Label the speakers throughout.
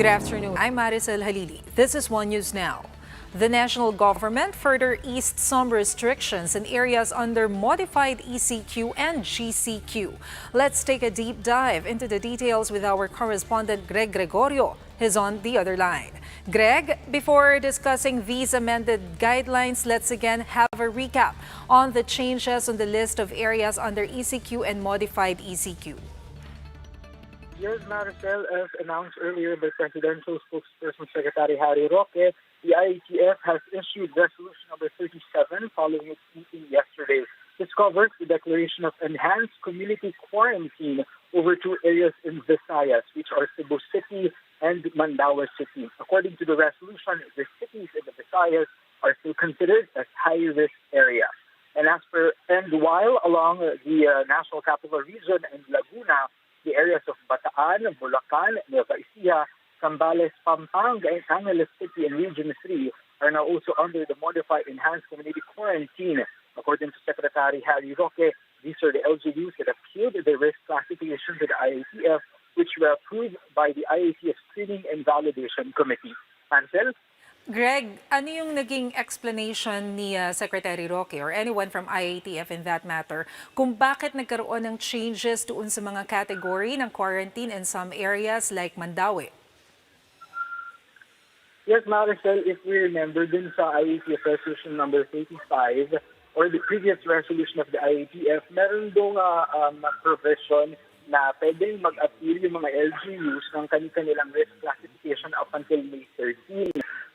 Speaker 1: Good afternoon. I'm Maricel Halili. This is One News Now. The national government further eased some restrictions in areas under modified ECQ and GCQ. Let's take a deep dive into the details with our correspondent Greg Gregorio. He's on the other line. Greg, before discussing these amended guidelines, let's again have a recap on the changes on the list of areas under ECQ and modified ECQ.
Speaker 2: Yes, Maricel, as announced earlier by Presidential Spokesperson Secretary Harry Roque, the IATF has issued Resolution number 37 following its meeting yesterday. This covers the declaration of enhanced community quarantine over two areas in Visayas, which are Cebu City and Mandaue City. According to the resolution, the cities in the Visayas are still considered as high-risk areas. And while along the National Capital Region and Laguna, the areas of Bataan, Bulacan, Nueva Ecija, Zambales, Pampanga, and Angeles City and Region 3 are now also under the modified enhanced community quarantine. According to Secretary Harry Roque, these are the LGUs that appealed the risk classification to the IATF, which were approved by the IATF Screening and Validation Committee. Ansel?
Speaker 1: Greg, ano yung naging explanation ni Secretary Roque or anyone from IATF in that matter kung bakit nagkaroon ng changes doon sa mga category ng quarantine in some areas like Mandaue?
Speaker 2: Yes, Maricel, if we remember dun sa IATF Resolution number 35 or the previous resolution of the IATF, meron dong provision na pwedeng mag-appeal yung mga LGUs ng kanilang risk classification up until May 13.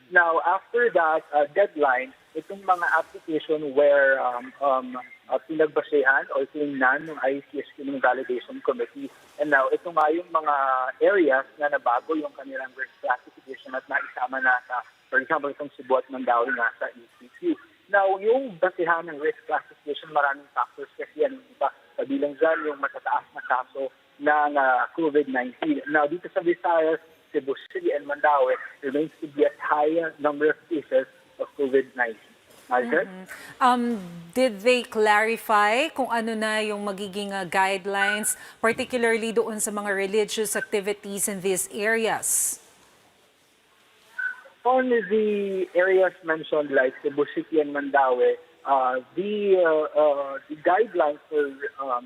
Speaker 2: Now, after that deadline, itong mga application where pinagbasehan o tinignan ng IATF Screening Validation Committee. And now, ito nga yung mga areas na nabago yung kanilang risk classification at naisama na sa, for example, itong Cebu at Mandaue nga sa ECQ. Now, yung basehan ng risk classification, maraming factors kasi yan. Iba, kabilang dyan yung matataas na kaso ng COVID-19. Now, dito sa Visayas, Cebu City and Mandaue remains to be at higher number of cases of COVID-19.
Speaker 1: Did they clarify kung ano na yung magiging guidelines, particularly doon sa mga religious activities in these areas?
Speaker 2: On the areas mentioned like Cebu City and Mandaue, the guidelines for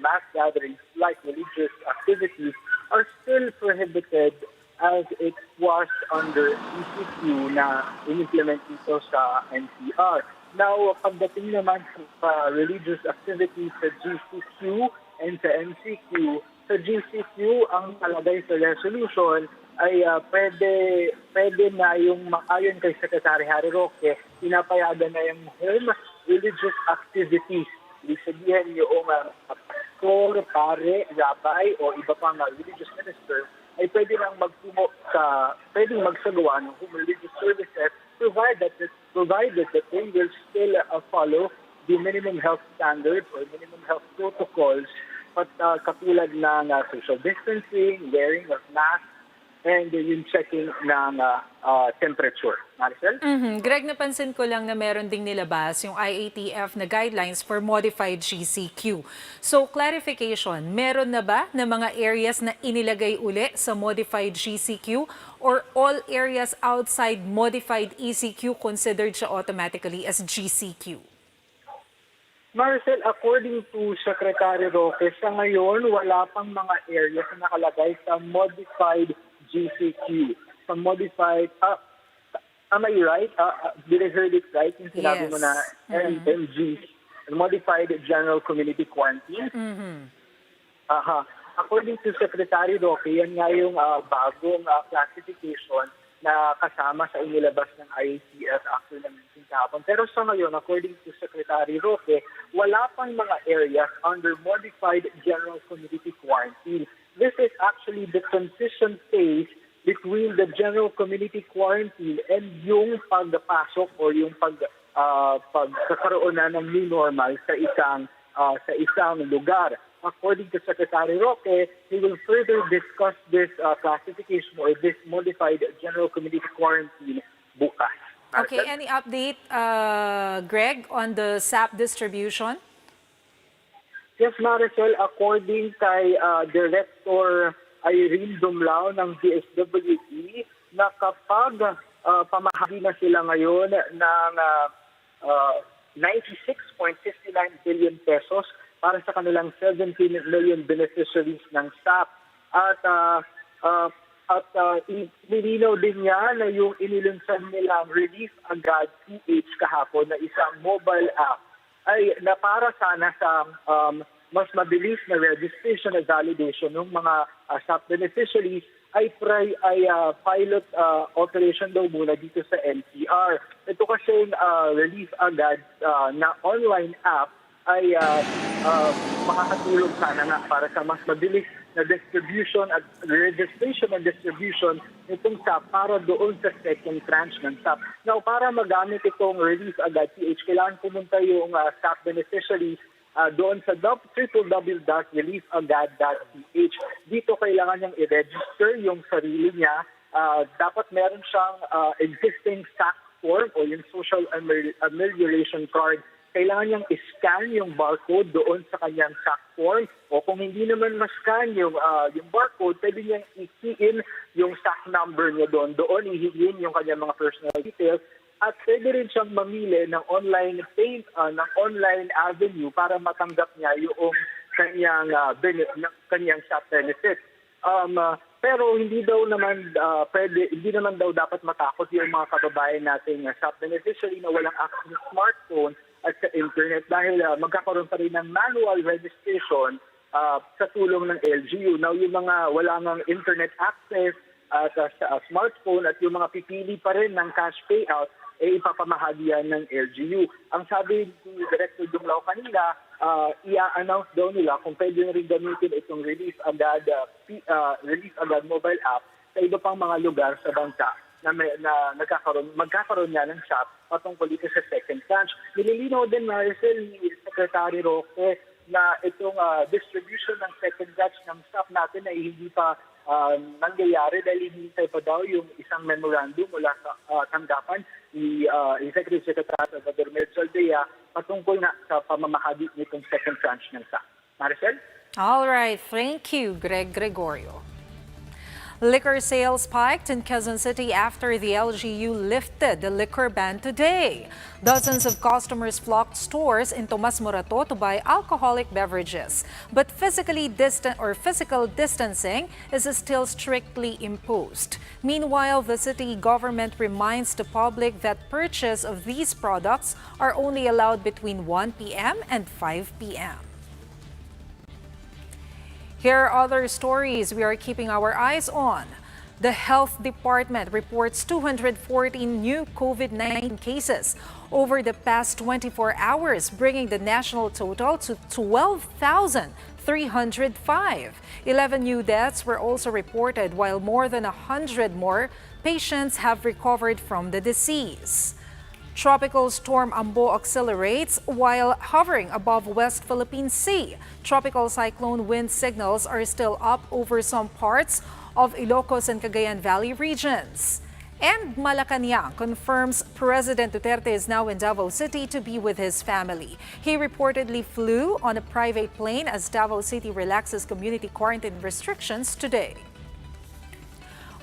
Speaker 2: mass gatherings like religious activities are still prohibited as it was under ECQ na in-implement ito sa NCR. Now, pagdating naman sa religious activities sa GCQ and sa MCQ, sa GCQ, ang talagay sa resolution ay pwede na yung ayon kay Secretary Harry Roque, pinapayagan na yung home religious activities. Ibig sabihin yung pastor, pare, rabbi, o iba pang religious minister ay pwede lang pwedeng magsagawa ng home religious services provided that they will still follow the minimum health standards or minimum health protocols but katulad ng social distancing, wearing of masks, and yung checking ng temperature. Maricel?
Speaker 1: Greg, napansin ko lang na meron ding nilabas yung IATF na guidelines for modified GCQ. So, clarification, meron na ba na mga areas na inilagay uli sa modified GCQ or all areas outside modified ECQ considered siya automatically as GCQ?
Speaker 2: Maricel, according to Secretary Roque, sa ngayon, wala pang mga areas na nakalagay sa modified GCQ. Sa modified, am I right? Did I heard it right? Yung sinabi mo na MG, Modified General Community Quarantine. According to Secretary Roque, yan nga yung bagong classification na kasama sa inilabas ng IATF after ng meeting kahapon. Pero sa ngayon, according to Secretary Roque, wala pang mga areas under Modified General Community Quarantine. This is actually the transition phase between the general community quarantine and yung pagpasok o yung pagkakaroon na ng new normal sa isang lugar. According to Secretary Roque, he will further discuss this classification or this modified general community quarantine bukas.
Speaker 1: Okay, any update, Greg, on the SAP distribution?
Speaker 2: Yes, Maricel, according kay Director Irene Dumlao ng DSWD, na kapag pamahagi na sila ngayon ng 96.59 billion pesos para sa kanilang 17 million beneficiaries ng SAP. At nilinaw din niya na yung inilunsad nilang Relief Agad PH kahapon na isang mobile app ay na para sana sa mas mabilis na registration at validation ng mga SAP beneficiaries ay pilot operation daw muna dito sa NCR. Ito kasi Relief Agad na online app ay makakatulong sana nga para sa mas mabilis na distribution at registration and distribution nitong SAP para doon sa second tranche ng SAP. Now, para magamit itong Relief Agad PH, kailangan pumunta yung SAP beneficiaries doon sa www.reliefagad.ph. Dito kailangan niyang i-register yung sarili niya. Dapat meron siyang existing SAC form o yung Social Amelioration Card. Kailangan niyang i-scan yung barcode doon sa kanyang SAC form. O kung hindi naman ma-scan yung barcode, pwede niyang i-key in yung SAC number niya doon. Doon ihigin yung kanyang mga personal details. At pwede rin siyang mamili ng online avenue para matanggap niya yung kanyang SAP benefit. Pero hindi naman daw dapat matakot yung mga kababayan nating SAP beneficiary na walang access ng smartphone at sa internet dahil magkakaroon pa rin ng manual registration sa tulong ng LGU. Now, yung mga wala ng internet access sa smartphone at yung mga pipili pa rin ng cash payout, ipapamahagi yan ng LGU. Ang sabi ni Director Dumlao kanina, i-announce daw nila kung pwede na rin gamitin itong Relief Agad mobile app sa iba pang mga lugar sa bansa na magkakaroon niya ng shop patungkol dito sa second tranche. Nililinaw din, Maricel, ni Secretary Roque na itong distribution ng second batch ng staff natin ay hindi pa nangyayari dahil hinihintay pa daw yung isang memorandum mula sa tanggapan ni Executive Secretary Salvador Merzaldea patungkol na sa pamamahagi nitong second tranche ng staff. Maricel?
Speaker 1: All right, thank you, Greg Gregorio. Liquor sales spiked in Quezon City after the LGU lifted the liquor ban today. Dozens of customers flocked stores in Tomas Morato to buy alcoholic beverages. But physical distancing is still strictly imposed. Meanwhile, the city government reminds the public that purchase of these products are only allowed between 1 p.m. and 5 p.m. Here are other stories we are keeping our eyes on. The Health Department reports 214 new COVID-19 cases over the past 24 hours, bringing the national total to 12,305. 11 new deaths were also reported, while more than 100 more patients have recovered from the disease. Tropical Storm Ambo accelerates while hovering above West Philippine Sea. Tropical cyclone wind signals are still up over some parts of Ilocos and Cagayan Valley regions. And Malacanang confirms President Duterte is now in Davao City to be with his family. He reportedly flew on a private plane as Davao City relaxes community quarantine restrictions today.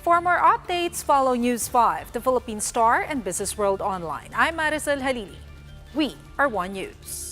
Speaker 1: For more updates, follow News 5, the Philippine Star, and Business World Online. I'm Maricel Halili. We are One News.